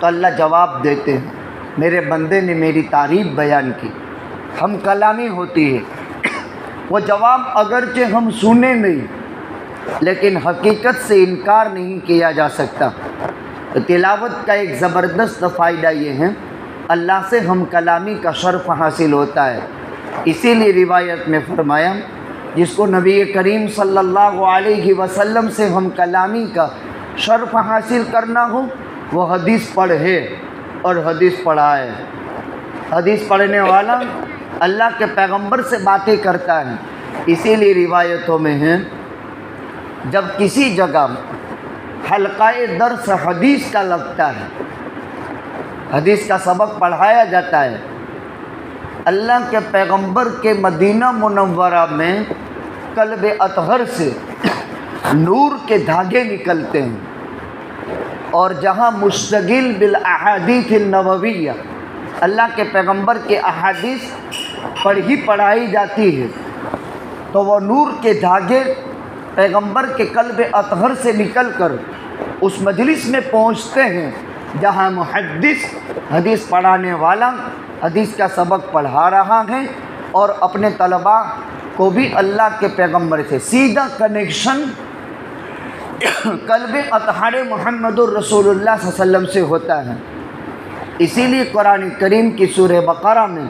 تو اللہ جواب دیتے ہیں میرے بندے نے میری تعریف بیان کی، ہم کلامی ہوتی ہے، وہ جواب اگرچہ ہم سنے نہیں لیکن حقیقت سے انکار نہیں کیا جا سکتا۔ تلاوت کا ایک زبردست فائدہ یہ ہے اللہ سے ہم کلامی کا شرف حاصل ہوتا ہے۔ اسی لیے روایت میں فرمایا جس کو نبی کریم صلی اللہ علیہ وسلم سے ہم کلامی کا شرف حاصل کرنا ہو وہ حدیث پڑھے اور حدیث پڑھائے۔ حدیث پڑھنے والا اللہ کے پیغمبر سے باتیں کرتا ہے۔ اسی لیے روایتوں میں ہے جب کسی جگہ حلقہ درس حدیث کا لگتا ہے، حدیث کا سبق پڑھایا جاتا ہے، اللہ کے پیغمبر کے مدینہ منورہ میں قلب اطہر سے نور کے دھاگے نکلتے ہیں، اور جہاں مشتغل بالاحادیث النبویہ اللہ کے پیغمبر کے احادیث پڑھائی جاتی ہے تو وہ نور کے دھاگے پیغمبر کے قلب اطہر سے نکل کر اس مجلس میں پہنچتے ہیں جہاں محدث حدیث پڑھانے والا حدیث کا سبق پڑھا رہا ہے اور اپنے طلباء کو بھی اللہ کے پیغمبر سے سیدھا کنیکشن قلب اطہر محمد الرسول اللہ صلی اللہ علیہ وسلم سے ہوتا ہے۔ اسی لیے قرآن کریم کی سورہ بقرہ میں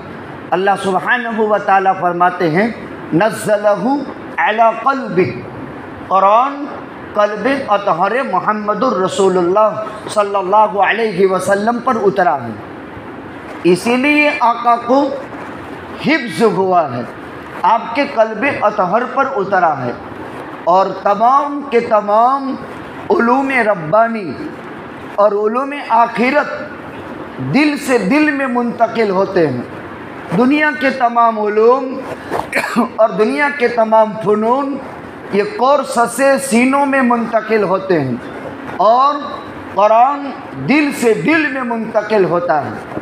اللہ سبحانہ و تعالیٰ فرماتے ہیں نزلہ علی قلبک، قرآن قلب اطہر محمد الرسول اللہ صلی اللہ علیہ وسلم پر اترا ہے، اسی لیے آقا کو حفظ ہوا ہے، آپ کے قلب اطہر پر اترا ہے، اور تمام کے تمام علوم ربانی اور علوم آخرت دل سے دل میں منتقل ہوتے ہیں۔ دنیا کے تمام علوم اور دنیا کے تمام فنون یہ کورس سے سینوں میں منتقل ہوتے ہیں، اور قرآن دل سے دل میں منتقل ہوتا ہے۔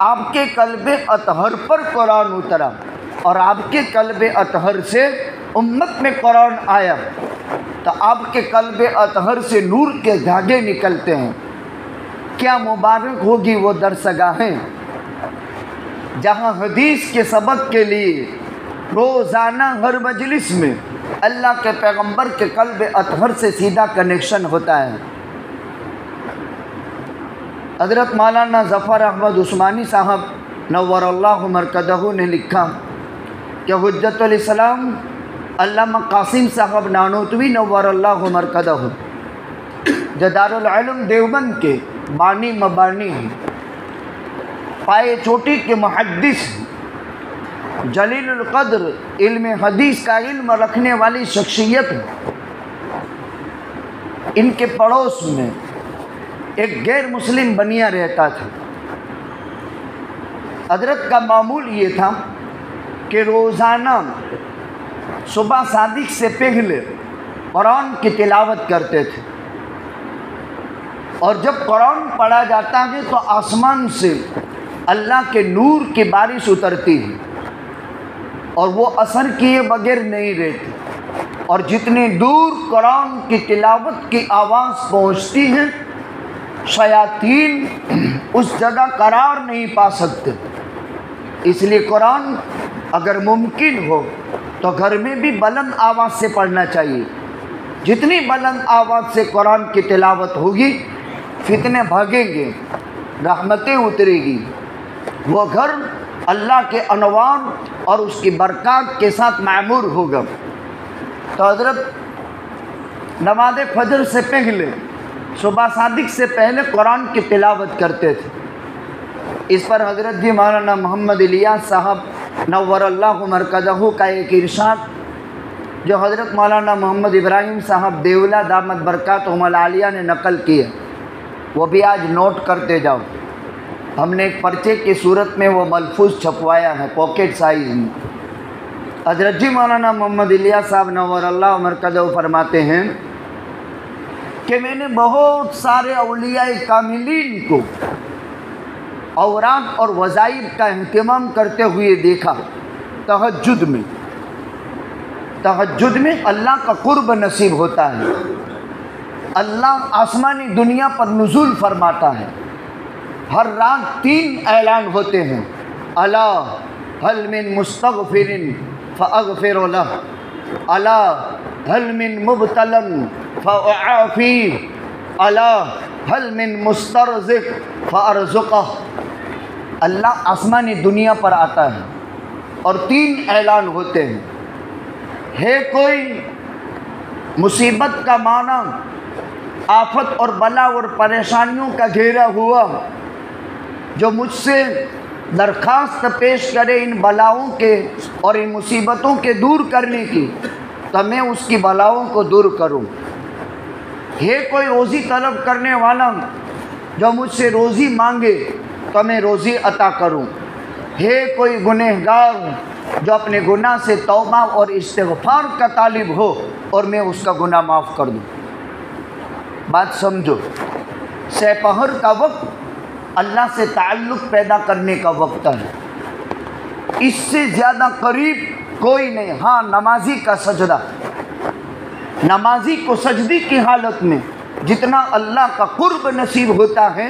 آپ کے قلب اطہر پر قرآن اترا اور آپ کے قلب اطہر سے امت میں قرآن آیا، تو آپ کے قلب اطہر سے نور کے دھاگے نکلتے ہیں۔ کیا مبارک ہوگی وہ درسگاہیں جہاں حدیث کے سبق کے لیے روزانہ ہر مجلس میں اللہ کے پیغمبر کے قلب اطہر سے سیدھا کنیکشن ہوتا ہے۔ حضرت مولانا ظفر احمد عثمانی صاحب نور اللہ مرکزہ نے لکھا کہ حجت الاسلام علامہ قاسم صاحب نانوتوی نور اللہ مرکزہ جو دارالعلوم دیوبند کے بانی مبانی ہیں، پائے چوٹی کے محدث ہیں، جلیل القدر علم حدیث کا علم رکھنے والی شخصیت ہے۔ ان کے پڑوس میں ایک غیر مسلم بنیا رہتا تھا۔ حضرت کا معمول یہ تھا کہ روزانہ صبح صادق سے پہلے قرآن کی تلاوت کرتے تھے، اور جب قرآن پڑھا جاتا ہے تو آسمان سے اللہ کے نور کی بارش اترتی ہے، اور وہ اثر کیے بغیر نہیں رہتی، اور جتنی دور قرآن کی تلاوت کی آواز پہنچتی ہے شیاطین اس جگہ قرار نہیں پا سکتے۔ اس لیے قرآن اگر ممکن ہو تو گھر میں بھی بلند آواز سے پڑھنا چاہیے۔ جتنی بلند آواز سے قرآن کی تلاوت ہوگی فتنے بھاگیں گے، رحمتیں اترے گی، وہ گھر اللہ کے انوار اور اس کی برکات کے ساتھ معمور ہوگا۔ تو حضرت نماز فجر سے پہلے صبح صادق سے پہلے قرآن کی تلاوت کرتے تھے۔ اس پر حضرت جی مولانا محمد الیاس صاحب نور اللہ مرکزہ کا ایک ارشاد جو حضرت مولانا محمد ابراہیم صاحب دیولہ دامت برکاتہم العالیہ نے نقل کیا، وہ بھی آج نوٹ کرتے جاؤ۔ ہم نے ایک پرچے کی صورت میں وہ ملفوظ چھپوایا ہے پاکٹ سائز میں۔ حضرت جی مولانا محمد الیاس صاحب نور اللہ مرکزہ فرماتے ہیں کہ میں نے بہت سارے اولیاء کاملین کو اوراد اور وظائف کا اہتمام کرتے ہوئے دیکھا۔ تہجد میں اللہ کا قرب نصیب ہوتا ہے، اللہ آسمانی دنیا پر نزول فرماتا ہے، ہر رات 3 اعلان ہوتے ہیں، الا هل من مستغفر فاغفر له، الا هل من مبتلا فاعافيه، الا هل من مسترزق فارزقه۔ اللہ آسمانی دنیا پر آتا ہے اور 3 اعلان ہوتے ہیں، ہے کوئی مصیبت کا معنی آفت اور بلا اور پریشانیوں کا گھیرا ہوا جو مجھ سے درخواست پیش کرے ان بلاؤں کے اور ان مصیبتوں کے دور کرنے کی، تو میں اس کی بلاؤں کو دور کروں۔ ہے کوئی روزی طلب کرنے والا جو مجھ سے روزی مانگے تو میں روزی عطا کروں۔ ہے کوئی گنہگار جو اپنے گناہ سے توبہ اور استغفار کا طالب ہو اور میں اس کا گناہ معاف کر دوں۔ بات سمجھو، سپہر کا وقت اللہ سے تعلق پیدا کرنے کا وقت ہے، اس سے زیادہ قریب کوئی نہیں۔ ہاں، نمازی کا سجدہ، نمازی کو سجدی کی حالت میں جتنا اللہ کا قرب نصیب ہوتا ہے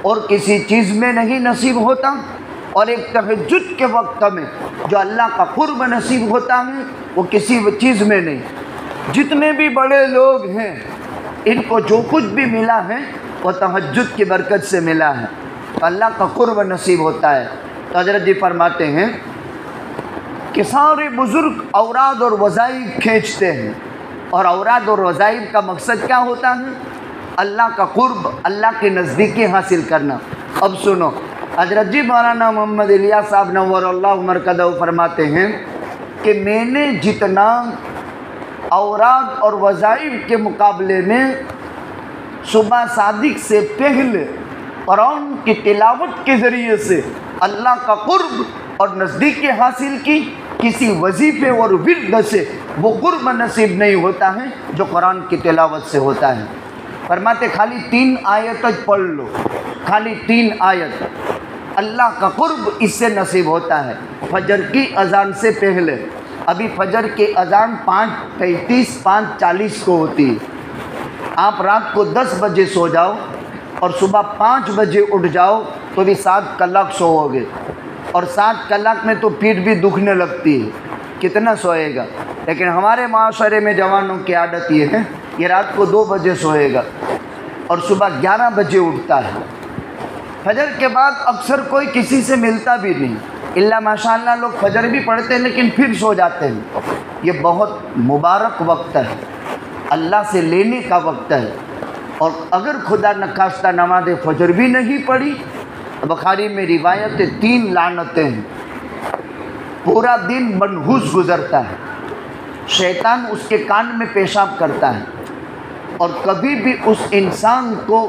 اور کسی چیز میں نہیں نصیب ہوتا، اور ایک تہجد کے وقت میں جو اللہ کا قرب نصیب ہوتا ہے وہ کسی چیز میں نہیں۔ جتنے بھی بڑے لوگ ہیں ان کو جو کچھ بھی ملا ہے وہ تہجد کی برکت سے ملا ہے، اللہ کا قرب نصیب ہوتا ہے۔ تو حضرت جی فرماتے ہیں کہ سارے بزرگ اوراد اور وظائف کھینچتے ہیں، اور اوراد اور وظائف کا مقصد کیا ہوتا ہے؟ اللہ کا قرب، اللہ کی نزدیکی حاصل کرنا۔ اب سنو، حضرت جی مولانا محمد الیاس صاحب نور اللہ مرکزہ فرماتے ہیں کہ میں نے جتنا اوراد اور وظائف کے مقابلے میں صبح صادق سے پہلے قرآن کی تلاوت کے ذریعے سے اللہ کا قرب اور نزدیکی حاصل کی، کسی وظیفے اور ورد سے وہ قرب نصیب نہیں ہوتا ہے جو قرآن کی تلاوت سے ہوتا ہے۔ فرماتے خالی 3 آیت پڑھ لو، خالی 3 آیت، اللہ کا قرب اس سے نصیب ہوتا ہے۔ فجر کی اذان سے پہلے، ابھی فجر کی اذان 5:35 5:40 کو ہوتی ہے، آپ رات کو 10 بجے سو جاؤ اور صبح 5 بجے اٹھ جاؤ تو بھی 7 کلاک سوؤ گے، اور 7 کلاک میں تو پیٹھ بھی دکھنے لگتی ہے، کتنا سوئے گا؟ لیکن ہمارے معاشرے میں جوانوں کی عادت یہ ہے، یہ رات کو 2 بجے سوئے گا اور صبح 11 بجے اٹھتا ہے۔ فجر کے بعد اکثر کوئی کسی سے ملتا بھی نہیں، الا ماشاء اللہ لوگ فجر بھی پڑھتے ہیں لیکن پھر سو جاتے ہیں۔ یہ بہت مبارک وقت ہے، اللہ سے لینے کا وقت ہے، اور اگر خدا نخواستہ نماز فجر بھی نہیں پڑھی، بخاری میں روایت 3 لعنتیں ہیں، پورا دن منحوس گزرتا ہے، شیطان اس کے کان میں پیشاب کرتا ہے، اور کبھی بھی اس انسان کو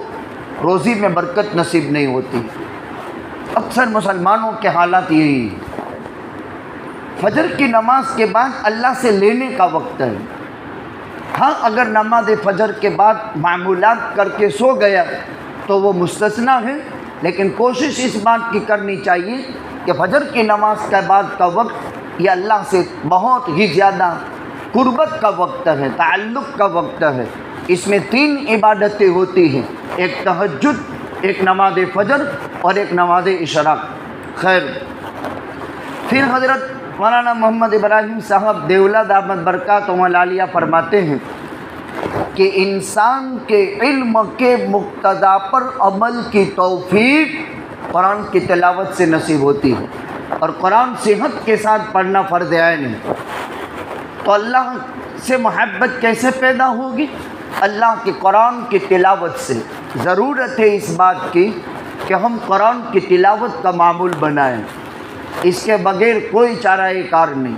روزی میں برکت نصیب نہیں ہوتی۔ اکثر مسلمانوں کے حالات یہی ہیں۔ فجر کی نماز کے بعد اللہ سے لینے کا وقت ہے۔ ہاں، اگر نماز فجر کے بعد معمولات کر کے سو گیا تو وہ مستثنیٰ ہے، لیکن کوشش اس بات کی کرنی چاہیے کہ فجر کی نماز کے بعد کا وقت یہ اللہ سے بہت ہی زیادہ قربت کا وقت ہے، تعلق کا وقت ہے۔ اس میں 3 عبادتیں ہوتی ہیں، ایک تہجد، ایک نماز فجر اور ایک نماز اشراق۔ خیر، پھر حضرت مولانا محمد ابراہیم صاحب دیولہ دامت برکاتہم العالیہ فرماتے ہیں کہ انسان کے علم کے مقتضا پر عمل کی توفیق قرآن کی تلاوت سے نصیب ہوتی ہے، اور قرآن صحت کے ساتھ پڑھنا فرض عین ہے۔ تو اللہ سے محبت کیسے پیدا ہوگی؟ اللہ کے قرآن کی تلاوت سے۔ ضرورت ہے اس بات کی کہ ہم قرآن کی تلاوت کا معمول بنائیں، اس کے بغیر کوئی چارہ کار نہیں۔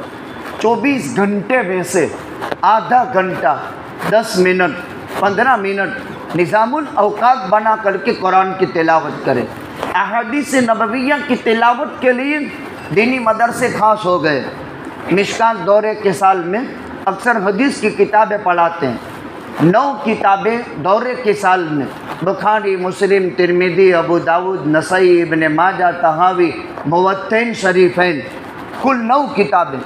24 گھنٹے میں سے آدھا گھنٹہ، 10 منٹ، 15 منٹ نظام الاوقات بنا کر کے قرآن کی تلاوت کریں۔ احادیث نبویہ کی تلاوت کے لیے دینی مدرسے خاص ہو گئے۔ مشکات دورے کے سال میں اکثر حدیث کی کتابیں پڑھاتے ہیں، 9 کتابیں دورے کے سال میں، بخاری، مسلم، ترمذی، ابو داؤد، نسائی، ابن ماجہ، طحاوی، موطئین شریفین، کل 9 کتابیں،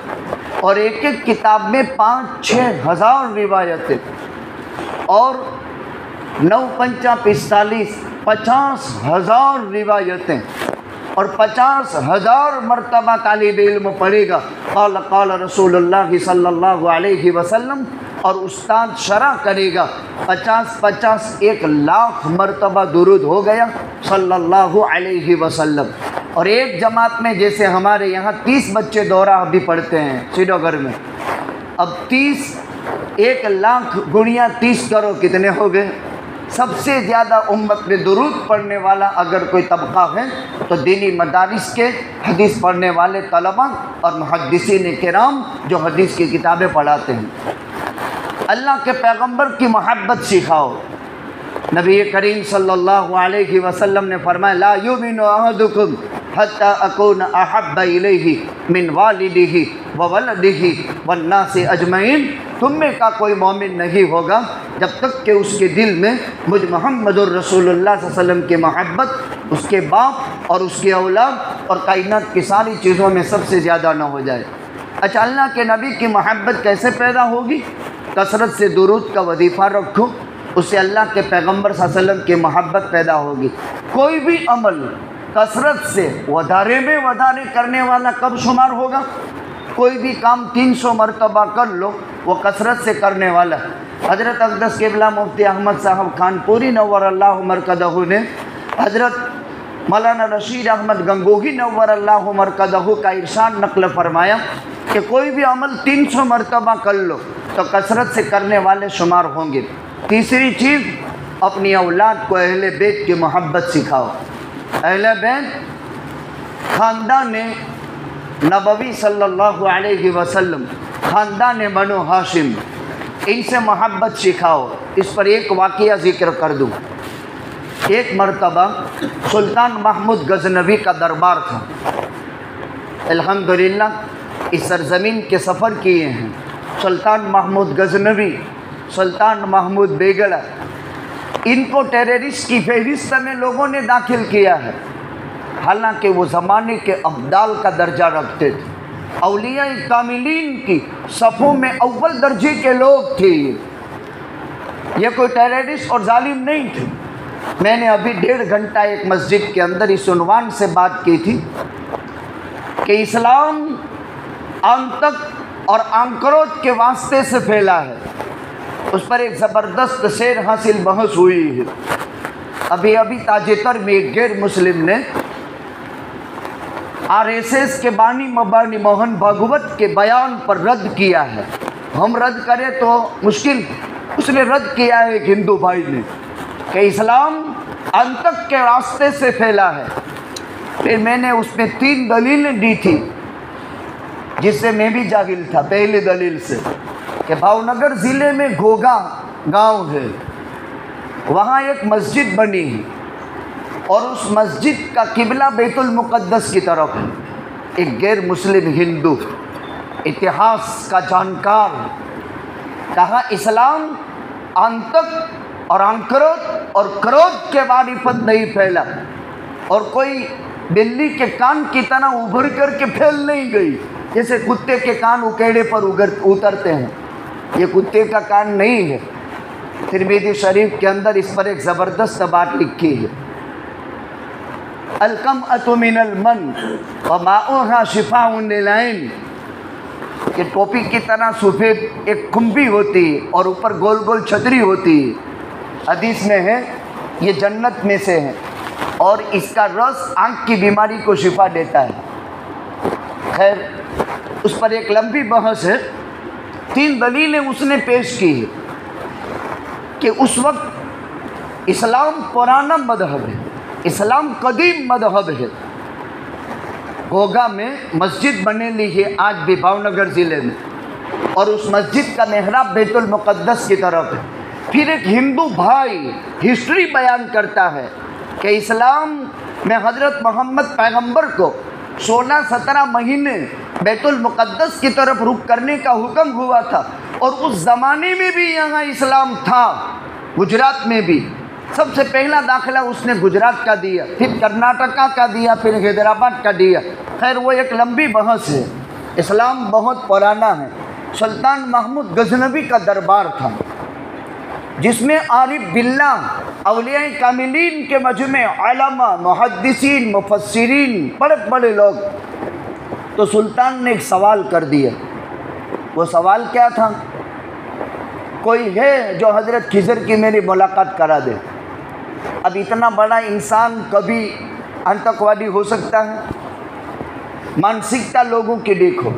اور ایک ایک کتاب میں 5-6 ہزار روایتیں، اور 9 × 5 = 45، 50,000 روایتیں اور 50,000 مرتبہ طالب علم پڑھے گا قال قال رسول اللہ صلی اللہ علیہ وسلم، اور استاد شرح کرے گا 50 1 لاکھ مرتبہ درود ہو گیا صلی اللہ علیہ وسلم۔ اور ایک جماعت میں جیسے ہمارے یہاں 30 بچے دورہ ابھی پڑھتے ہیں سری نگر میں، اب 1 لاکھ گنیا 30 کرو کتنے ہو گئے؟ سب سے زیادہ امت میں درود پڑھنے والا اگر کوئی طبقہ ہے تو دینی مدارس کے حدیث پڑھنے والے طلباء اور محدثین کرام جو حدیث کی کتابیں پڑھاتے ہیں۔ اللہ کے پیغمبر کی محبت سکھاؤ۔ نبی کریم صلی اللہ علیہ وسلم نے فرمایا لا یؤمن احدکم حتی اکون احب الیہ من والدہ وولدہ والناس اجمعین، تم میں کا کوئی مومن نہیں ہوگا جب تک کہ اس کے دل میں مجھ محمد الرسول اللہ صلی اللہ علیہ وسلم کی محبت اس کے باپ اور اس کے اولاد اور کائنات کی ساری چیزوں میں سب سے زیادہ نہ ہو جائے۔ اچھا، اللہ کے نبی کی محبت کیسے پیدا ہوگی؟ کثرت سے درود کا وظیفہ رکھو، اس سے اللہ کے پیغمبر صلی اللہ علیہ وسلم کی محبت پیدا ہوگی۔ کوئی بھی عمل کثرت سے وڈارے میں وڈارے کرنے والا کب شمار ہوگا؟ کوئی بھی کام 300 مرتبہ کر لو، وہ کثرت سے کرنے والا۔ حضرت اقدس قبلہ مفتی احمد صاحب خان پوری نور اللہ مرکزہ نے حضرت مولانا رشید احمد گنگوہی نور اللہ مرکزہ کا ارشاد نقل فرمایا کہ کوئی بھی عمل 300 مرتبہ کر لو تو کثرت سے کرنے والے شمار ہوں گے۔ تیسری چیز، اپنی اولاد کو اہل بیت کی محبت سکھاؤ۔ اہل بیت خاندان نبوی صلی اللہ علیہ وسلم، خاندان بنو ہاشم، ان سے محبت سکھاؤ۔ اس پر ایک واقعہ ذکر کر دوں۔ ایک مرتبہ سلطان محمود غزنوی کا دربار تھا۔ الحمدللہ اس سرزمین کے سفر کیے ہیں سلطان محمود غزنوی، سلطان محمود بیگڑا، ان کو ٹیررسٹ کی فہرست میں لوگوں نے داخل کیا ہے، حالانکہ وہ زمانے کے ابدال کا درجہ رکھتے تھے، اولیاء کاملین کی صفوں میں اول درجے کے لوگ تھے۔ یہ کوئی ٹیررسٹ اور ظالم نہیں تھے۔ میں نے ابھی 1.5 گھنٹہ ایک مسجد کے اندر اس عنوان سے بات کی تھی کہ اسلام آنتک اور آنکروت کے واسطے سے پھیلا ہے، اس پر ایک زبردست سیر حاصل بحث ہوئی ہے۔ ابھی تاجتر میں ایک غیر مسلم نے RSS کے بانی مبانی موہن بھاگوت کے بیان پر رد کیا ہے۔ ہم رد کریں تو مشکل، اس نے رد کیا ہے ایک ہندو بھائی نے کہ اسلام انتک کے راستے سے پھیلا ہے۔ پھر میں نے اس میں 3 دلیلیں دی تھی جس سے میں بھی جاہل تھا۔ پہلی دلیل سے کہ بھاؤنگر ضلع میں گھوگا گاؤں ہے، وہاں ایک مسجد بنی ہے اور اس مسجد کا قبلہ بیت المقدس کی طرف ہے۔ ایک غیر مسلم ہندو اتہاس کا جانکار کہا اسلام آنتک اور آنکروت اور کرودھ کے معرفت نہیں پھیلا، اور کوئی بلی کے کان کی طرح ابھر کر کے پھیل نہیں گئی جیسے کتے کے کان اکیڑے پر اترتے ہیں۔ یہ کتے کا کان نہیں ہے۔ ترمذی شریف کے اندر اس پر ایک زبردست بات لکھی ہے، القمأۃ من المن وماؤها شفاء للعین، کہ ٹوپی کی طرح سفید ایک کھمبی ہوتی ہے اور اوپر گول گول چھتری ہوتی ہے، حدیث میں ہے یہ جنت میں سے ہے اور اس کا رس آنکھ کی بیماری کو شفا دیتا ہے۔ خیر، اس پر ایک لمبی بحث ہے۔ 3 دلیلیں اس نے پیش کی ہے کہ اس وقت اسلام پرانا مذہب ہے، اسلام قدیم مذہب ہے۔ گھوگا میں مسجد بنے لی ہے آج بھی بھاؤنگر ضلع میں، اور اس مسجد کا محراب بیت المقدس کی طرف ہے۔ پھر ایک ہندو بھائی ہسٹری بیان کرتا ہے کہ اسلام میں حضرت محمد پیغمبر کو 16-17 مہینے بیت المقدس کی طرف رخ کرنے کا حکم ہوا تھا، اور اس زمانے میں بھی یہاں اسلام تھا، گجرات میں بھی۔ سب سے پہلا داخلہ اس نے گجرات کا دیا، پھر کرناٹکا کا دیا، پھر حیدرآباد کا دیا۔ خیر، وہ ایک لمبی بحث ہے۔ اسلام بہت پرانا ہے۔ سلطان محمود غزنوی کا دربار تھا، جس میں عارف باللہ اولیاء کاملین کے مجمع، علماء، محدثین، مفسرین، بڑے بڑے لوگ. تو سلطان نے ایک سوال کر دیا. وہ سوال کیا تھا؟ کوئی ہے جو حضرت خضر کی میری ملاقات کرا دے؟ اب اتنا بڑا انسان کبھی انتقوادی ہو سکتا ہے؟ مانسکتا لوگوں کی دیکھو.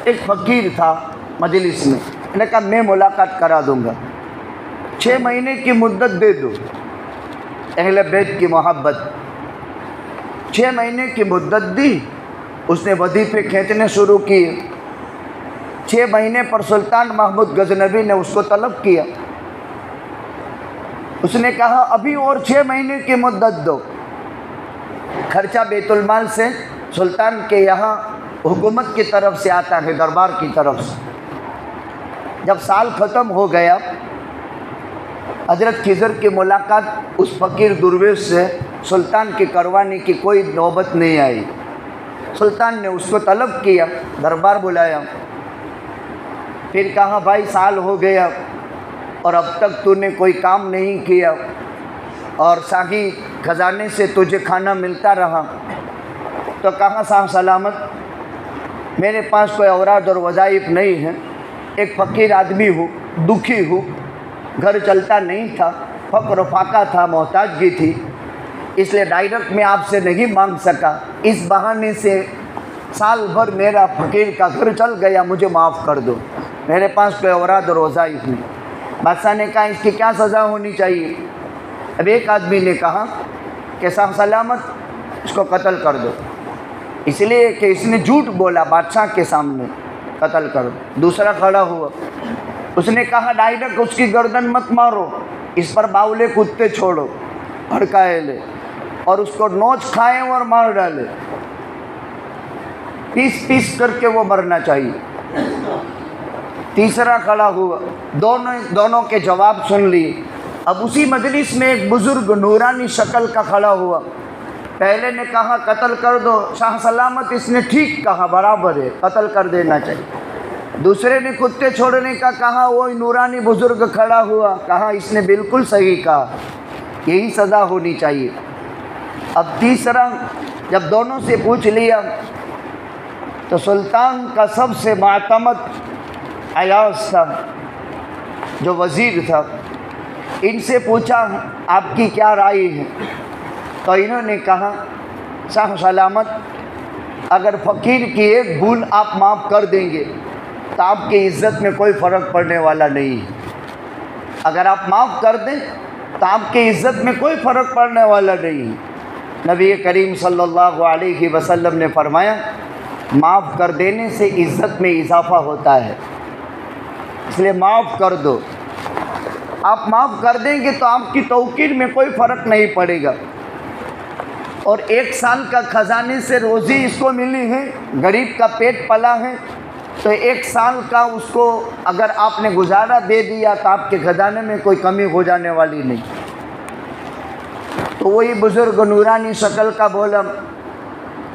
ایک فقیر تھا مجلس میں، نے کہا میں ملاقات کرا دوں گا، 6 مہینے کی مدت دے دو. اہل بیت کی محبت. 6 مہینے کی مدت دی. اس نے وظیفے کھینچنے شروع کیے. 6 مہینے پر سلطان محمود غزنوی نے اس کو طلب کیا. اس نے کہا ابھی اور 6 مہینے کی مدت دو. خرچہ بیت المال سے سلطان کے یہاں حکومت کی طرف سے آتا ہے، دربار کی طرف سے. جب سال ختم ہو گیا، حضرت خضر کی ملاقات اس فقیر درویش سے سلطان کی کروانے کی کوئی نوبت نہیں آئی. سلطان نے اس کو طلب کیا، دربار بلایا. پھر کہا بھائی سال ہو گیا اور اب تک تو نے کوئی کام نہیں کیا اور شاہی خزانے سے تجھے کھانا ملتا رہا. تو کہا صاحب سلامت، میرے پاس کوئی اوراد اور وظائف نہیں ہیں، ایک فقیر آدمی ہوں، دکھی ہوں، گھر چلتا نہیں تھا، فقر و فاقہ تھا، محتاجگی تھی، اس لیے ڈائریکٹ میں آپ سے نہیں مانگ سکا. اس بہانے سے سال بھر میرا فقیر کا گھر چل گیا، مجھے معاف کر دو، میرے پاس کوئی اوراد اور وظائف نہیں. بادشاہ نے کہا اس کی کیا سزا ہونی چاہیے؟ اب ایک آدمی نے کہا کہ صاحب سلامت اس کو قتل کر دو، اس لیے کہ اس نے جھوٹ بولا بادشاہ کے سامنے، قتل کر دو. دوسرا کھڑا ہوا، اس نے کہا ڈائریکٹ اس کی گردن مت مارو، اس پر باولے کتے چھوڑو، بھڑکائے لے اور اس کو نوچ کھائیں اور مار ڈالے، پیس پیس کر کے وہ مرنا چاہیے. تیسرا کھڑا ہوا، دونوں کے جواب سن لیے. اب اسی مجلس میں ایک بزرگ نورانی شکل کا کھڑا ہوا. پہلے نے کہا قتل کر دو، شاہ سلامت اس نے ٹھیک کہا، برابر ہے، قتل کر دینا چاہیے. دوسرے نے کتے چھوڑنے کا کہا، وہی نورانی بزرگ کھڑا ہوا، کہا اس نے بالکل صحیح کہا، یہی سزا ہونی چاہیے. اب تیسرا جب دونوں سے پوچھ لیا تو سلطان کا سب سے معتمد ایاز تھا جو وزیر تھا، ان سے پوچھا آپ کی کیا رائے ہے؟ تو انہوں نے کہا شاہ سلامت اگر فقیر کی ایک بھول آپ معاف کر دیں گے تو آپ کی عزت میں کوئی فرق پڑنے والا نہیں ہے. اگر آپ معاف کر دیں تو آپ کی عزت میں کوئی فرق پڑنے والا نہیں ہے. نبی کریم صلی اللہ علیہ وسلم نے فرمایا معاف کر دینے سے عزت میں اضافہ ہوتا ہے، اس لیے معاف کر دو. آپ معاف کر دیں گے تو آپ کی توقیر میں کوئی فرق نہیں پڑے گا. اور 1 سال کا خزانے سے روزی اس کو ملی ہے، غریب کا پیٹ پلا ہے، تو 1 سال کا اس کو اگر آپ نے گزارا دے دیا تو آپ کے خزانے میں کوئی کمی ہو جانے والی نہیں. تو وہی بزرگ نورانی شکل کا بولا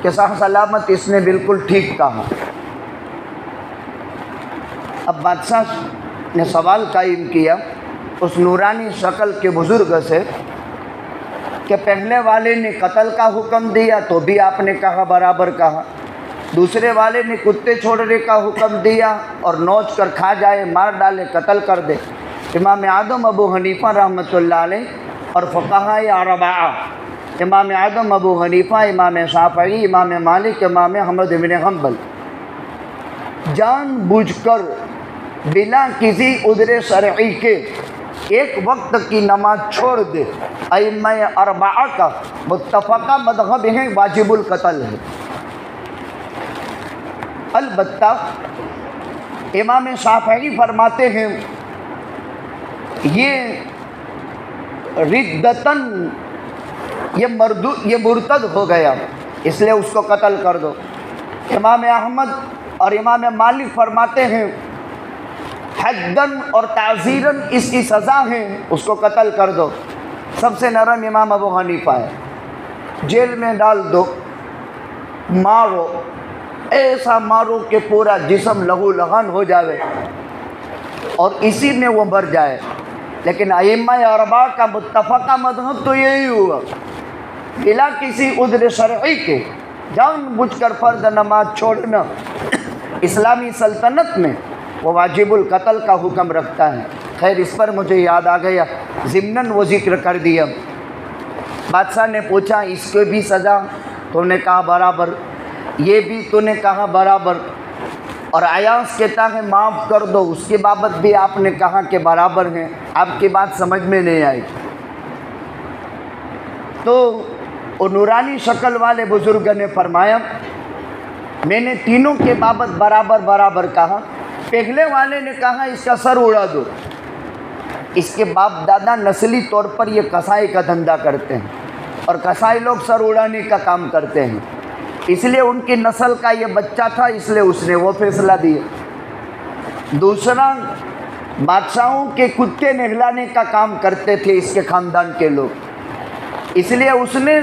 کہ صاحب سلامت اس نے بالکل ٹھیک کہا. اب بادشاہ نے سوال قائم کیا اس نورانی شکل کے بزرگ سے کہ پہلے والے نے قتل کا حکم دیا تو بھی آپ نے کہا برابر کہا، دوسرے والے نے کتے چھوڑنے کا حکم دیا اور نوچ کر کھا جائے، مار ڈالے، قتل کر دے. امام اعظم ابو حنیفہ رحمۃ اللہ علیہ اور فقہائے اربعہ، امام اعظم ابو حنیفہ، امام شافعی، امام مالک، امام احمد بن حنبل، جان بوجھ کر بلا کسی عذر شرعی کے 1 وقت کی نماز چھوڑ دے، ائمہ اربعہ کا متفقہ مذہب ہے، واجب القتل ہے. البتہ امام شافعی فرماتے ہیں یہ ردتاً یہ مرتد ہو گیا، اس لیے اس کو قتل کر دو. امام احمد اور امام مالک فرماتے ہیں حداً اور تعزیراً اس کی سزا ہے، اس کو قتل کر دو. سب سے نرم امام ابو حنیفہ ہے، جیل میں ڈال دو، مارو، ایسا مارو کہ پورا جسم لہو لہان ہو جاوے اور اسی میں وہ مر جائے. لیکن ائمہ اربعہ کا متفقہ مذہب تو یہی ہوا، بلا کسی عذر شرعی کے جان بوجھ کر فرض نماز چھوڑنا اسلامی سلطنت میں وہ واجب القتل کا حکم رکھتا ہے۔ خیر اس پر مجھے یاد آ گیا، ضمناً وہ ذکر کر دیا۔ بادشاہ نے پوچھا اس کو بھی سزا؟ تو نے کہا برابر، یہ بھی تو نے کہا برابر، اور ایاز کہتا ہے معاف کر دو، اس کے بابت بھی آپ نے کہا کہ برابر ہیں، آپ کی بات سمجھ میں نہیں آئی۔ تو وہ نورانی شکل والے بزرگ نے فرمایا میں نے تینوں کے بابت برابر برابر کہا۔ پہلے والے نے کہا اس کا سر اڑا دو، اس کے باپ دادا نسلی طور پر یہ کسائی کا دھندا کرتے ہیں، اور کسائی لوگ سر اڑانے کا کام کرتے ہیں، اس لیے ان کی نسل کا یہ بچہ تھا، اس لیے اس نے وہ فیصلہ دیا۔ دوسرا، بادشاہوں کے کتے نہلانے کا کام کرتے تھے اس کے خاندان کے لوگ، اس لیے اس نے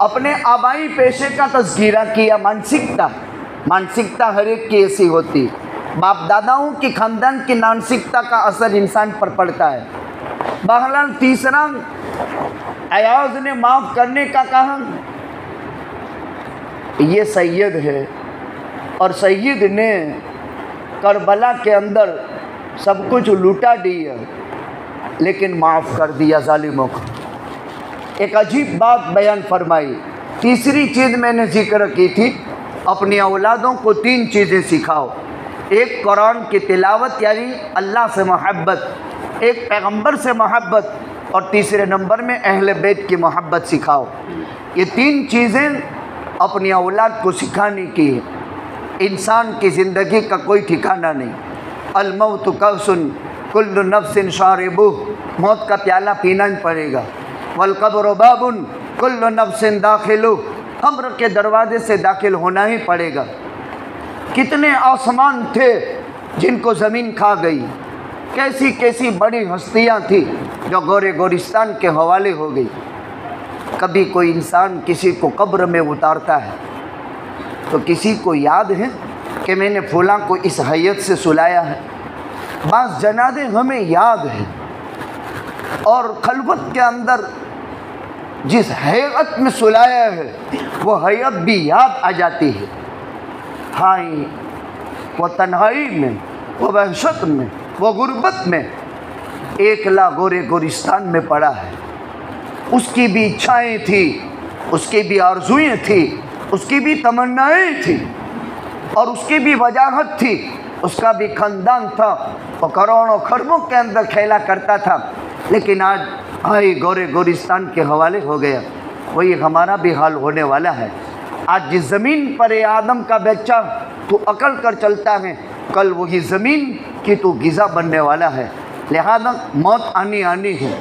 اپنے آبائی پیشے کا تذکرہ کیا۔ مانسکتا ہر ایک کی ایسی ہوتی، باپ داداؤں کی خاندان کی مانسکتا کا اثر انسان پر پڑتا ہے۔ بہرحال تیسرا، ایاز نے معاف کرنے کا کہا۔ یہ سید ہے، اور سید نے کربلا کے اندر سب کچھ لوٹا دیا لیکن معاف کر دیا ظالموں کو۔ ایک عجیب بات بیان فرمائی۔ تیسری چیز میں نے ذکر کی تھی، اپنی اولادوں کو 3 چیزیں سکھاؤ، ایک قرآن کی تلاوت یعنی اللہ سے محبت، ایک پیغمبر سے محبت، اور تیسرے نمبر میں اہل بیت کی محبت سکھاؤ۔ یہ 3 چیزیں اپنی اولاد کو سکھانے کی ہے۔ انسان کی زندگی کا کوئی ٹھکانہ نہیں۔ الموت کأس کل نفس شاربہ، موت کا پیالہ پینا ہی پڑے گا۔ والقبر باب کل نفس داخلہ، قبر کے دروازے سے داخل ہونا ہی پڑے گا۔ کتنے آسمان تھے جن کو زمین کھا گئی، کیسی کیسی بڑی ہستیاں تھیں جو گورے گورستان کے حوالے ہو گئی۔ کبھی کوئی انسان کسی کو قبر میں اتارتا ہے تو کسی کو یاد ہے کہ میں نے فلاں کو اس حیت سے سلایا ہے؟ بعض جنازے ہمیں یاد ہیں، اور خلوت کے اندر جس حیت میں سلایا ہے وہ حیت بھی یاد آ جاتی ہے۔ ہائے وہ تنہائی میں، وہ وحشت میں، وہ غربت میں ایکلا گورے گورستان میں پڑا ہے۔ اس کی بھی اچھائیں تھیں، اس کی بھی آرزوئیں تھیں، اس کی بھی تمنائیں تھیں، اور اس کی بھی وجاہت تھی، اس کا بھی خاندان تھا، وہ کروڑوں خربوں کے اندر کھیلا کرتا تھا، لیکن آج گورے گورستان کے حوالے ہو گیا۔ وہی ہمارا بھی حال ہونے والا ہے۔ آج جس زمین پر اے آدم کا بچہ تو عقل کر چلتا ہے، کل وہی زمین کی تو غذا بننے والا ہے۔ لہذا موت آنی ہے،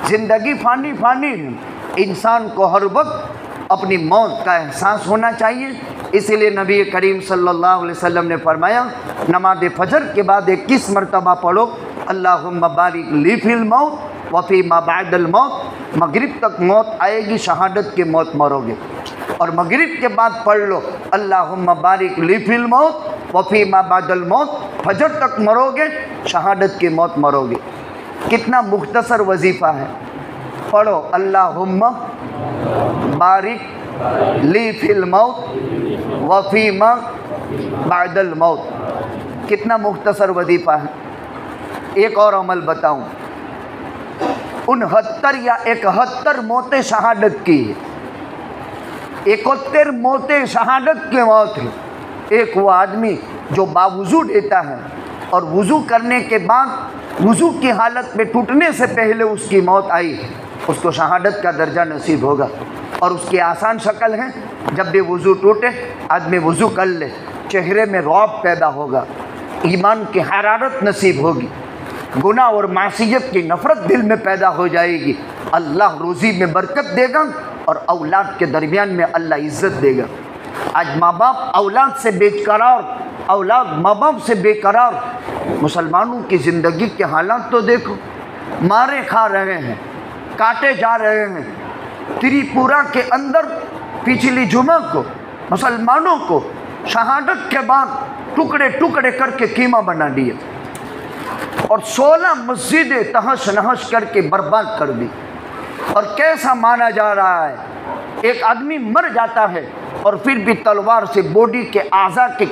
زندگی فانی ہے۔ انسان کو ہر وقت اپنی موت کا احساس ہونا چاہیے۔ اسی لیے نبی کریم صلی اللہ علیہ وسلم نے فرمایا نماز فجر کے بعد 21 مرتبہ پڑھو اللہم بارک لی فی الموت وفی ما بعد الموت۔ مغرب تک موت آئے گی، شہادت کی موت مرو گے، اور مغرب کے بعد پڑھ لو اللہم بارک لی فی الموت وفی ما بعد الموت۔ فجر تک مرو گے، شہادت کی موت مرو گے۔ کتنا مختصر وظیفہ ہے، پڑھو اللہم بارک لی فی الموت وفی ما بعد الموت۔ کتنا مختصر وظیفہ ہے۔ ایک اور عمل بتاؤں، 69 یا 71 موتیں شہادت کی ہے، 71 موتیں شہادت کی موت ہے۔ ایک وہ آدمی جو باوضو دیتا ہے اور وضو کرنے کے بعد وضو کی حالت میں ٹوٹنے سے پہلے اس کی موت آئی، اس کو شہادت کا درجہ نصیب ہوگا۔ اور اس کی آسان شکل ہے، جب بھی وضو ٹوٹے آدمی وضو کر لے، چہرے میں رعب پیدا ہوگا، ایمان کی حرارت نصیب ہوگی، گناہ اور معصیت کی نفرت دل میں پیدا ہو جائے گی، اللہ روزی میں برکت دے گا، اور اولاد کے درمیان میں اللہ عزت دے گا۔ آج ماں باپ اولاد سے بے قرار، اولاد ماں باپ سے بے قرار۔ مسلمانوں کی زندگی کے حالات تو دیکھو، مارے کھا رہے ہیں، کاٹے جا رہے ہیں۔ تریپورہ کے اندر پچھلی جمعہ کو مسلمانوں کو شہادت کے بعد ٹکڑے ٹکڑے کر کے قیمہ بنا دیا، اور 16 مسجدیں تہش نہش کر کے برباد کر دی۔ اور کیسا مانا جا رہا ہے، ایک آدمی مر جاتا ہے اور پھر بھی تلوار سے باڈی کے اعضاء کے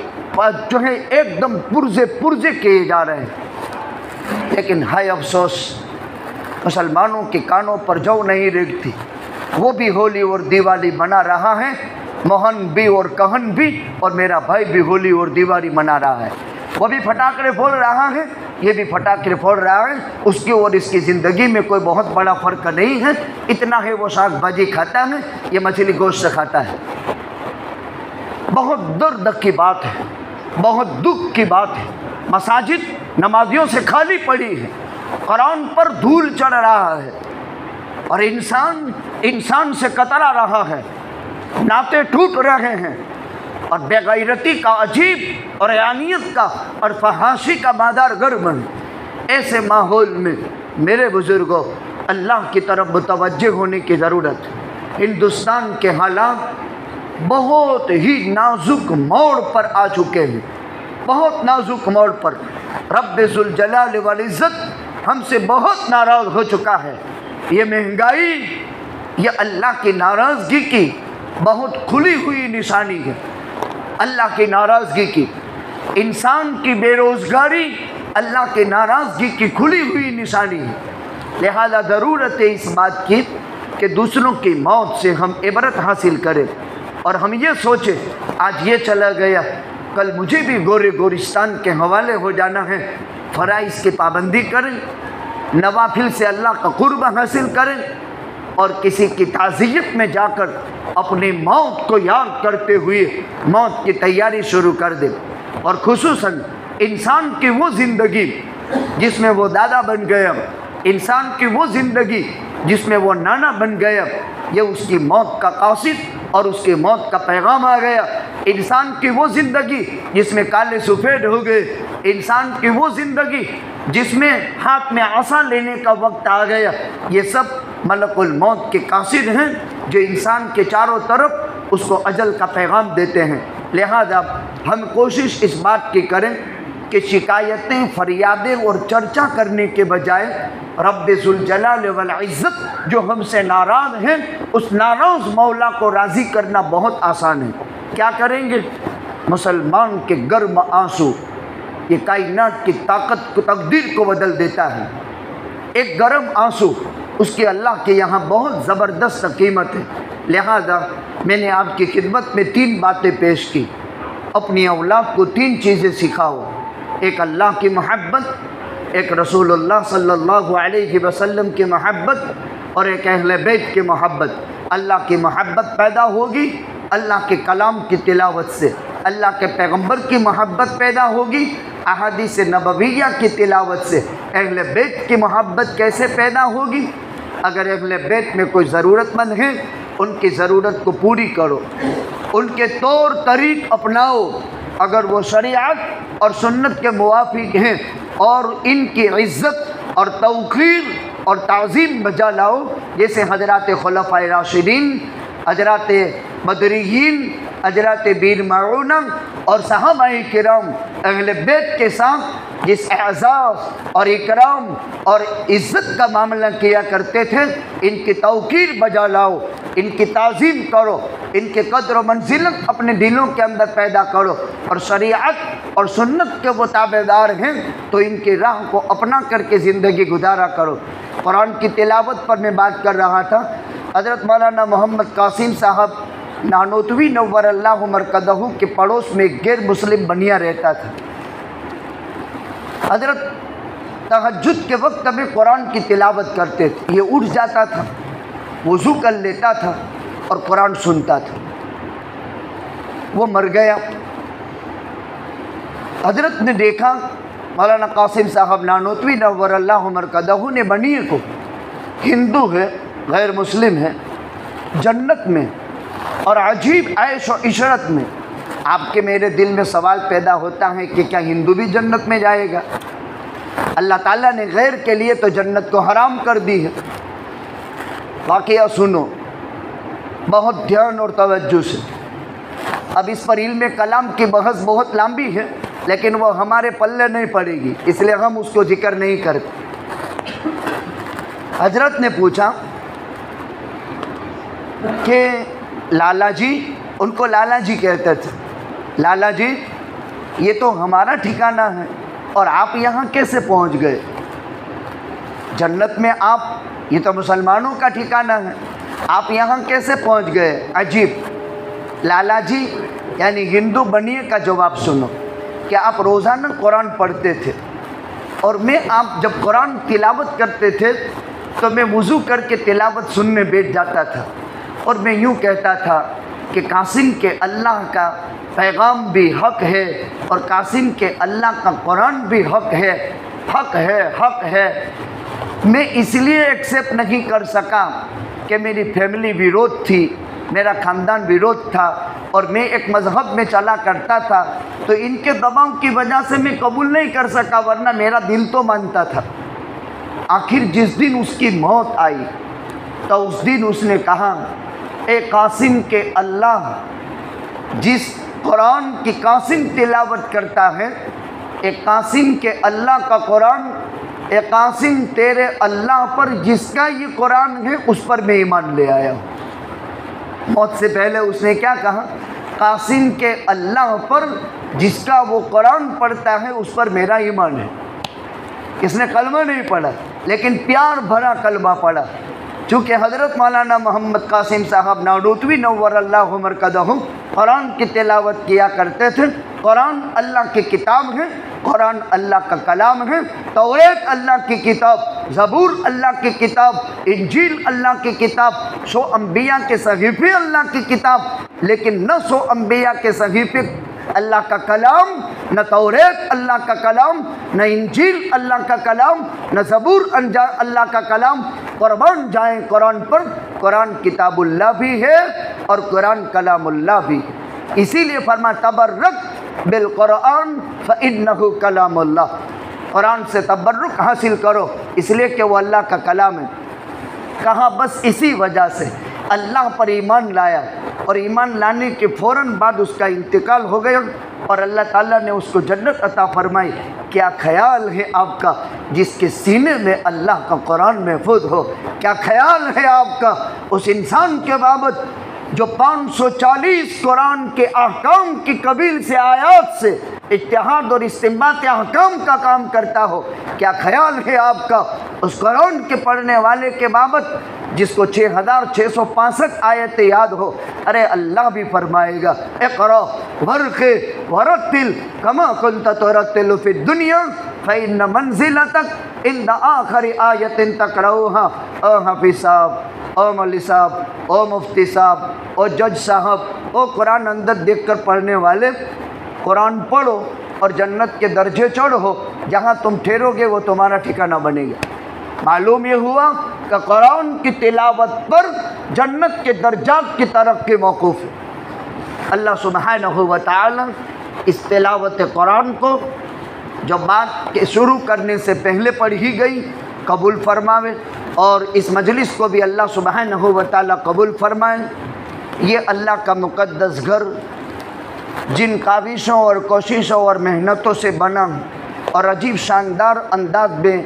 جو ہے ایک دم پرزے کیے جا رہے ہیں۔ لیکن ہائے افسوس، مسلمانوں کے کانوں پر جو نہیں ریگتی، وہ بھی ہولی اور دیوالی منا رہا ہے، موہن بھی اور کہن بھی، اور میرا بھائی بھی ہولی اور دیوالی منا رہا ہے۔ وہ بھی پٹاخے پھوڑ رہا ہے، یہ بھی پٹاخے پھوڑ رہا ہے۔ اس کی اور اس کی زندگی میں کوئی بہت بڑا فرق نہیں ہے، اتنا ہے وہ ساگ بھاجی کھاتا ہے، یہ مچھلی گوشت کھاتا ہے۔ بہت درد کی بات ہے، بہت دکھ کی بات ہے، مساجد نمازیوں سے خالی پڑی ہے، قرآن پر دھول چڑھ رہا ہے، اور انسان سے کترا رہا ہے، ناطے ٹوٹ رہے ہیں، اور بے غیرتی کا عجیب اور عیانیت کا اور فحاشی کا مادار گرم ہے۔ ایسے ماحول میں میرے بزرگوں، اللہ کی طرف متوجہ ہونے کی ضرورت ہے۔ ہندوستان کے حالات بہت ہی نازک موڑ پر آ چکے ہیں، بہت نازک موڑ پر۔ رب ذوالجلال والعزت ہم سے بہت ناراض ہو چکا ہے۔ یہ مہنگائی، یہ اللہ کی ناراضگی کی بہت کھلی ہوئی نشانی ہے، اللہ کی ناراضگی کی۔ انسان کی بے روزگاری اللہ کی ناراضگی کی کھلی ہوئی نشانی ہے۔ لہذا ضرورت ہے اس بات کی کہ دوسروں کی موت سے ہم عبرت حاصل کریں، اور ہم یہ سوچیں آج یہ چلا گیا، کل مجھے بھی گورستان کے حوالے ہو جانا ہے۔ فرائض کی پابندی کریں، نوافل سے اللہ کا قرب حاصل کریں، اور کسی کی تعزیت میں جا کر اپنی موت کو یاد کرتے ہوئے موت کی تیاری شروع کر دیں۔ اور خصوصاً انسان کی وہ زندگی جس میں وہ دادا بن گیا، انسان کی وہ زندگی جس میں وہ نانا بن گیا، یہ اس کی موت کا قاصد اور اس کی موت کا پیغام آ گیا۔ انسان کی وہ زندگی جس میں کالے سفید ہو گئے، انسان کی وہ زندگی جس میں ہاتھ میں عصا لینے کا وقت آ گیا، یہ سب ملک الموت کے قاصد ہیں جو انسان کے چاروں طرف اس کو اجل کا پیغام دیتے ہیں۔ لہذا ہم کوشش اس بات کی کریں کہ شکایتیں، فریادیں اور چرچا کرنے کے بجائے رب ذوالجلال والعزت جو ہم سے ناراض ہیں، اس ناراض مولا کو راضی کرنا بہت آسان ہے۔ کیا کریں گے؟ مسلمان کے گرم آنسو یہ کائنات کی طاقت کو، تقدیر کو بدل دیتا ہے۔ ایک گرم آنسو اس کی اللہ کے یہاں بہت زبردست قیمت ہے۔ لہذا میں نے آپ کی خدمت میں 3 باتیں پیش کی۔ اپنی اولاد کو 3 چیزیں سکھاؤ، ایک اللہ کی محبت، ایک رسول اللہ صلی اللہ علیہ وسلم کی محبت، اور ایک اہل بیت کی محبت۔ اللہ کی محبت پیدا ہوگی اللہ کے کلام کی تلاوت سے، اللہ کے پیغمبر کی محبت پیدا ہوگی احادیث نبویہ کی تلاوت سے۔ اہل بیت کی محبت کیسے پیدا ہوگی؟ اگر اہل بیت میں کوئی ضرورت مند ہے، ان کی ضرورت کو پوری کرو، ان کے طور طریق اپناؤ، اگر وہ شریعت اور سنت کے موافق ہیں، اور ان کی عزت اور توقیر اور تعظیم بجا لاؤ، جیسے حضرات خلفائے راشدین، حضرات بدریین، حضرات بیر معونہ اور صحابہ کرام اہل بیت کے ساتھ جس اعزاز اور اکرام اور عزت کا معاملہ کیا کرتے تھے، ان کی توقیر بجا لاؤ، ان کی تعظیم کرو، ان کے قدر و منزلت اپنے دلوں کے اندر پیدا کرو، اور شریعت اور سنت کے وہ تابعدار ہیں تو ان کی راہ کو اپنا کر کے زندگی گزارا کرو۔ قرآن کی تلاوت پر میں بات کر رہا تھا، حضرت مولانا محمد قاسم صاحب نانوتوی نور اللہ مرکزہ کے پڑوس میں ایک غیر مسلم بنیا رہتا تھا۔ حضرت تہجد کے وقت میں قرآن کی تلاوت کرتے تھے، یہ اٹھ جاتا تھا، وضو کر لیتا تھا اور قرآن سنتا تھا۔ وہ مر گیا۔ حضرت نے دیکھا مولانا قاسم صاحب نانوتوی نور اللہ مرکزہ نے بنیے کو، ہندو ہے، غیر مسلم ہے، جنت میں اور عجیب عیش و عشرت میں۔ آپ کے میرے دل میں سوال پیدا ہوتا ہے کہ کیا ہندو بھی جنت میں جائے گا؟ اللہ تعالیٰ نے غیر کے لیے تو جنت کو حرام کر دی ہے۔ واقعہ سنو بہت دھیان اور توجہ سے، اب اس پر علم کلام کی بحث بہت لمبی ہے، لیکن وہ ہمارے پلے نہیں پڑے گی، اس لیے ہم اس کو ذکر نہیں کرتے۔ حضرت نے پوچھا کہ لالا جی، ان کو لالا جی کہتے تھے، لالا جی یہ تو ہمارا ٹھکانہ ہے اور آپ یہاں کیسے پہنچ گئے؟ جنت میں آپ، یہ تو مسلمانوں کا ٹھکانہ ہے، آپ یہاں کیسے پہنچ گئے؟ عجیب۔ لالا جی یعنی ہندو بنیے کا جواب سنو کہ آپ روزانہ قرآن پڑھتے تھے اور میں آپ جب قرآن تلاوت کرتے تھے تو میں وضو کر کے تلاوت سننے بیٹھ جاتا تھا اور میں یوں کہتا تھا کہ قاسم کے اللہ کا پیغام بھی حق ہے اور قاسم کے اللہ کا قرآن بھی حق ہے، حق ہے، حق ہے۔ میں اس لیے ایکسیپٹ نہیں کر سکا کہ میری فیملی ویرودھ تھی، میرا خاندان ویرودھ تھا اور میں ایک مذہب میں چلا کرتا تھا، تو ان کے دباؤ کی وجہ سے میں قبول نہیں کر سکا، ورنہ میرا دل تو مانتا تھا۔ آخر جس دن اس کی موت آئی تو اس دن اس نے کہا، اے قاسم کے اللہ، جس قرآن کی قاسم تلاوت کرتا ہے، اے قاسم کے اللہ کا قرآن، اے قاسم تیرے اللہ پر جس کا یہ قرآن ہے اس پر میں ایمان لے آیا ہوں۔ موت سے پہلے اس نے کیا کہا؟ قاسم کے اللہ پر جس کا وہ قرآن پڑھتا ہے اس پر میرا ایمان ہے۔ اس نے کلمہ نہیں پڑھا لیکن پیار بھرا کلمہ پڑھا۔ چونکہ حضرت مولانا محمد قاسم صاحب نانوتوی نور اللہ مرکزہ قرآن کی تلاوت کیا کرتے تھے۔ قرآن اللہ کی کتاب ہے، قرآن اللہ کا کلام ہے، توریت اللہ کی کتاب، زبور اللہ کی کتاب، انجیل اللہ کی کتاب، 100 انبیاء کے صحیفے اللہ کی کتاب، لیکن نہ 100 انبیاء کے صحیفے اللہ کا کلام، نہ توریت اللہ کا کلام، نہ انجیل اللہ کا کلام، نہ زبور اللہ کا کلام۔ قربان جائیں قرآن پر، قرآن کتاب اللہ بھی ہے اور قرآن کلام اللہ بھی ہے۔ اسی لیے فرما تبرک بالقرآن فإنہ کلام اللہ، قرآن سے تبرک حاصل کرو اس لیے کہ وہ اللہ کا کلام ہے۔ کہا بس اسی وجہ سے اللہ پر ایمان لایا اور ایمان لانے کے فوراً بعد اس کا انتقال ہو گیا اور اللہ تعالیٰ نے اس کو جنت عطا فرمائی۔ کیا خیال ہے آپ کا جس کے سینے میں اللہ کا قرآن محفوظ ہو؟ کیا خیال ہے آپ کا اس انسان کے بابت جو 540 قرآن کے احکام کی قبیل سے آیات سے اتحاد اور استنباط احکام کا کام کرتا ہو؟ کیا خیال ہے آپ کا اس قرآن کے پڑھنے والے کے بابت جس کو 6665 آیتیں یاد ہو؟ ارے اللہ بھی فرمائے گا اقرا ورقِ ورتل کما کنت ترتل فی الدنیا فإن منزلتک عند آخر آیت تقرؤها۔ او حافظ صاحب، او مولوی صاحب، او مفتی صاحب، او جج صاحب، او قرآن اندر دیکھ کر پڑھنے والے، قرآن پڑھو اور جنت کے درجے چڑھو، جہاں تم ٹھہرو گے وہ تمہارا ٹھکانہ بنے گا۔ معلوم یہ ہوا کہ قرآن کی تلاوت پر جنت کے درجات کی ترقی موقوف ہے۔ اللہ سبحانہ و تعالی اس تلاوت قرآن کو جو بات کے شروع کرنے سے پہلے پڑھی گئی قبول فرماوے اور اس مجلس کو بھی اللہ سبحانہ و تعالی قبول فرمائے۔ یہ اللہ کا مقدس گھر جن کاوشوں اور کوششوں اور محنتوں سے بنا اور عجیب شاندار انداز میں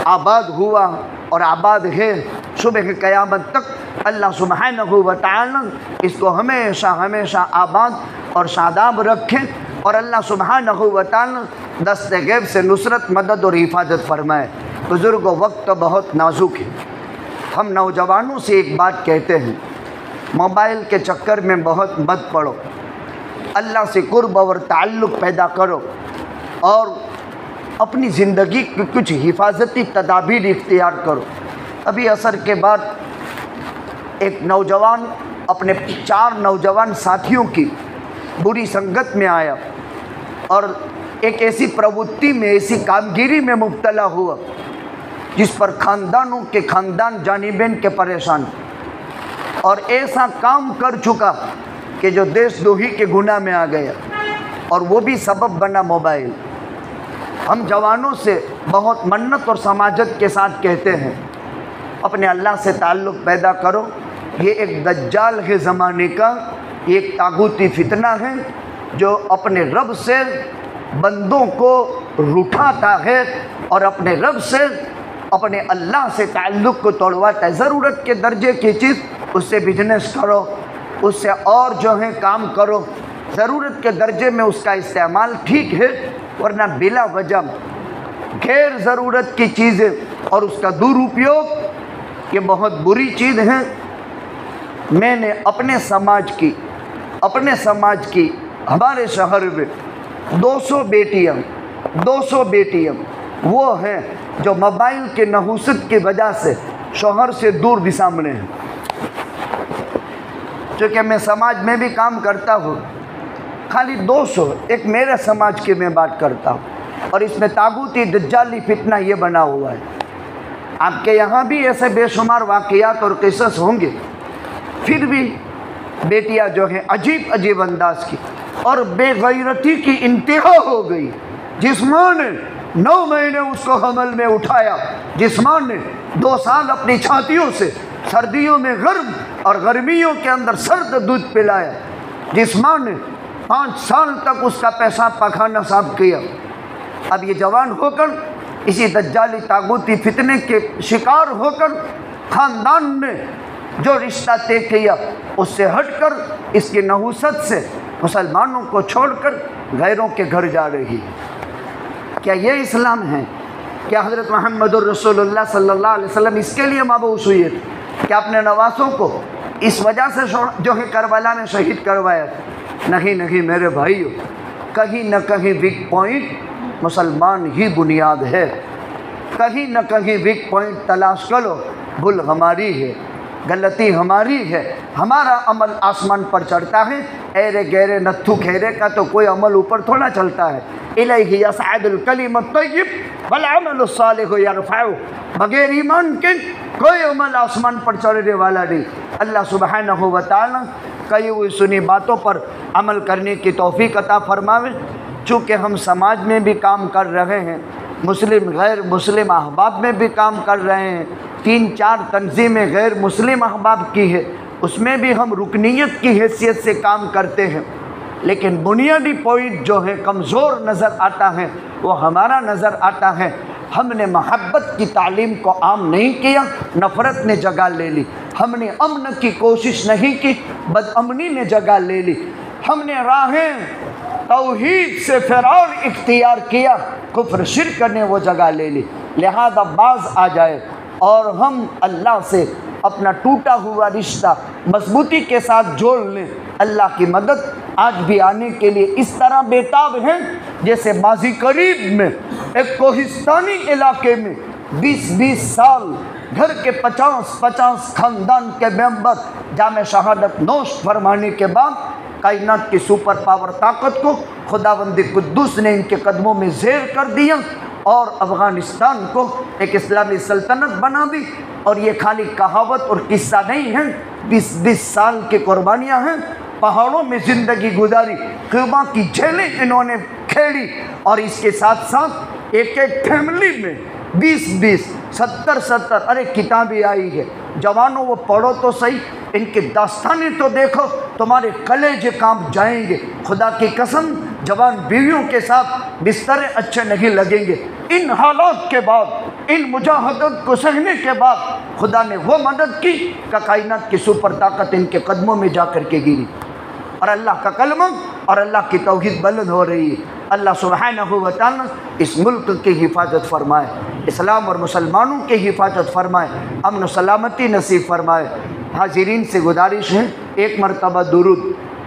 آباد ہوا اور آباد ہے صبح قیامت تک، اللہ سبحانہ و تعالی اس کو ہمیشہ ہمیشہ آباد اور شاداب رکھے اور اللہ سبحانہ و تعالی دست غیب سے نصرت، مدد اور حفاظت فرمائے۔ بزرگوں، وقت تو بہت نازک ہے۔ ہم نوجوانوں سے ایک بات کہتے ہیں، موبائل کے چکر میں بہت مت پڑو، اللہ سے قرب اور تعلق پیدا کرو اور اپنی زندگی کی کچھ حفاظتی تدابیر اختیار کرو۔ ابھی عصر کے بعد ایک نوجوان اپنے 4 نوجوان ساتھیوں کی بری سنگت میں آیا اور ایک ایسی پروتی میں، ایسی کامگیری میں مبتلا ہوا جس پر خاندانوں کے خاندان جانبین کے پریشان اور ایسا کام کر چکا کہ جو دیش دوہی کے گناہ میں آ گیا اور وہ بھی سبب بنا موبائل۔ ہم جوانوں سے بہت منت اور سماجت کے ساتھ کہتے ہیں اپنے اللہ سے تعلق پیدا کرو۔ یہ ایک دجال ہے زمانے کا، یہ ایک طاغوتی فتنہ ہے جو اپنے رب سے بندوں کو رٹھاتا ہے اور اپنے رب سے، اپنے اللہ سے تعلق کو توڑواتا ہے۔ ضرورت کے درجے کی چیز اس سے بزنس کرو، اس سے اور جو ہے کام کرو، ضرورت کے درجے میں اس کا استعمال ٹھیک ہے، ورنہ بلا وجہ غیر ضرورت کی چیزیں اور اس کا درپیوگ یہ بہت بری چیز ہے۔ میں نے اپنے سماج کی ہمارے شہر میں 200 بیٹیاں وہ ہیں جو موبائل کے نحوست کی وجہ سے شوہر سے دور بھی سامنے ہیں۔ چونکہ میں سماج میں بھی کام کرتا ہوں، خالی 200 ایک میرے سماج کی میں بات کرتا ہوں، اور اس میں طاغوتی دجالی فتنہ یہ بنا ہوا ہے۔ آپ کے یہاں بھی ایسے بے شمار واقعات اور قصص ہوں گے، پھر بھی بیٹیاں جو ہیں عجیب انداز کی اور بے غیرتی کی انتہا ہو گئی۔ جس ماں نے 9 مہینے اس کو حمل میں اٹھایا، جس ماں نے 2 سال اپنی چھاتیوں سے سردیوں میں گرم اور گرمیوں کے اندر سرد دودھ پلایا، جس ماں نے 5 سال تک اس کا پیشاب پاخانہ صاف کیا، اب یہ جوان ہو کر اسی دجالی طاغوتی فتنے کے شکار ہو کر خاندان نے جو رشتہ طے کیا اس سے ہٹ کر اس کی نحوست سے مسلمانوں کو چھوڑ کر غیروں کے گھر جا رہی ہے۔ کیا یہ اسلام ہے؟ کیا حضرت محمد الرسول اللہ صلی اللہ علیہ وسلم اس کے لیے مبعوث ہوئے تھے کہ اپنے نواسوں کو اس وجہ سے جو ہے کربلا میں شہید کروایا؟ نہیں میرے بھائیو، کہیں نہ کہیں ویک پوائنٹ مسلمان ہی بنیاد ہے، کہیں نہ کہیں ویک پوائنٹ تلاش کرو۔ بھول ہماری ہے، غلطی ہماری ہے، ہمارا عمل آسمان پر چڑھتا ہے، ایرے گیرے نتھو کھیرے کا تو کوئی عمل اوپر تھوڑا چلتا ہے۔ الیہ یصعد الکلم الطیب والعمل الصالح یرفعہ، بغیر ایمان کے کوئی عمل آسمان پر چڑھنے والا نہیں۔ اللہ سبحانہ و تعالی کئی ہوئی سنی باتوں پر عمل کرنے کی توفیق عطا فرماوے۔ چونکہ ہم سماج میں بھی کام کر رہے ہیں، مسلم غیر مسلم احباب میں بھی کام کر رہے ہیں، 3-4 تنظیمیں غیر مسلم احباب کی ہے، اس میں بھی ہم رکنیت کی حیثیت سے کام کرتے ہیں، لیکن بنیادی پوائنٹ جو ہے کمزور نظر آتا ہے وہ ہمارا نظر آتا ہے۔ ہم نے محبت کی تعلیم کو عام نہیں کیا، نفرت نے جگہ لے لی۔ ہم نے امن کی کوشش نہیں کی، بد امنی نے جگہ لے لی۔ ہم نے راہیں توحید سے فرار اختیار کیا، کفر شرک نے وہ جگہ لے لی۔ لہذا باز آ جائے اور ہم اللہ سے اپنا ٹوٹا ہوا رشتہ مضبوطی کے ساتھ جوڑ لیں۔ اللہ کی مدد آج بھی آنے کے لیے اس طرح بےتاب ہیں جیسے ماضی قریب میں ایک کوہستانی علاقے میں 20 سال گھر کے 50 خاندان کے ممبر جامع شہادت نوش فرمانے کے بعد کائنات کی سپر پاور طاقت کو خداوند قدوس نے ان کے قدموں میں زیر کر دیا اور افغانستان کو ایک اسلامی سلطنت بنا دی۔ اور یہ خالی کہاوت اور قصہ نہیں ہے، 20 سال کی قربانیاں ہیں، پہاڑوں میں زندگی گزاری، خیمہ کی جیلیں انہوں نے کھیڑی، اور اس کے ساتھ ساتھ ایک فیملی میں 20 70 ارے کتابیں آئی ہے، جوانوں وہ پڑھو تو صحیح، ان کی داستانیں تو دیکھو، تمہارے کلیجے کانپ جائیں گے۔ خدا کی قسم جوان بیویوں کے ساتھ بسترے اچھے نہیں لگیں گے۔ ان حالات کے بعد، ان مجاہدت کو سہنے کے بعد خدا نے وہ مدد کی کہ کائنات کی سپر طاقت ان کے قدموں میں جا کر کے گری، اور اللہ کا کلمہ اور اللہ کی توحید بلند ہو رہی ہے۔ اللہ سبحانہ و تعالی اس ملک کی حفاظت فرمائے، اسلام اور مسلمانوں کی حفاظت فرمائے، امن و سلامتی نصیب فرمائے۔ حاضرین سے گزارش ہے 1 مرتبہ درود،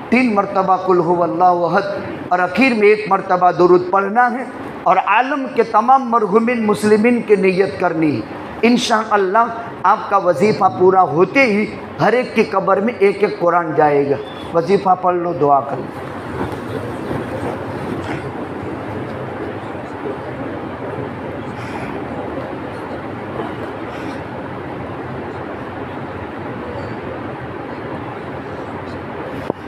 3 مرتبہ قل هو اللہ احد، اور اخیر میں 1 مرتبہ درود پڑھنا ہے، اور عالم کے تمام مرحومین مسلمین کی نیت کرنی ہے۔ انشاءاللہ آپ کا وظیفہ پورا ہوتے ہی ہر ایک کی قبر میں 1 قرآن جائے گا۔ وظیفہ پڑھ لو، دعا کر لو۔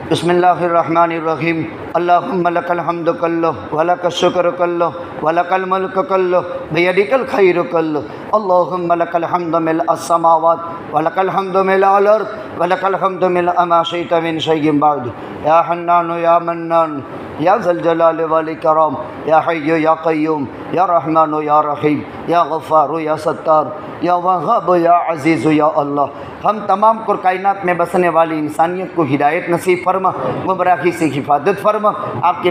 بسم اللہ الرحمن الرحیم۔ اللہم لک الحمد کلہ ولک الشکر کلہ ولک الملک کلہ بیدک الخیر کلہ، اللہم لک الحمد ملء السماوات ولک الحمد ملء الارض ولک الحمد ملء ما شئت من شیء بعد، یا حنان یا منان یا ذا الجلال والاکرام، یا حی یا قیوم، یا رحمان یا رحیم، یا غفار یا ستار، یا وہاب یا عزیز یا اللہ۔ ہم تمام کو کائنات میں بسنے والی انسانیت کو ہدایت نصیب فرما، گمراہی سے حفاظت فرما، آپ کی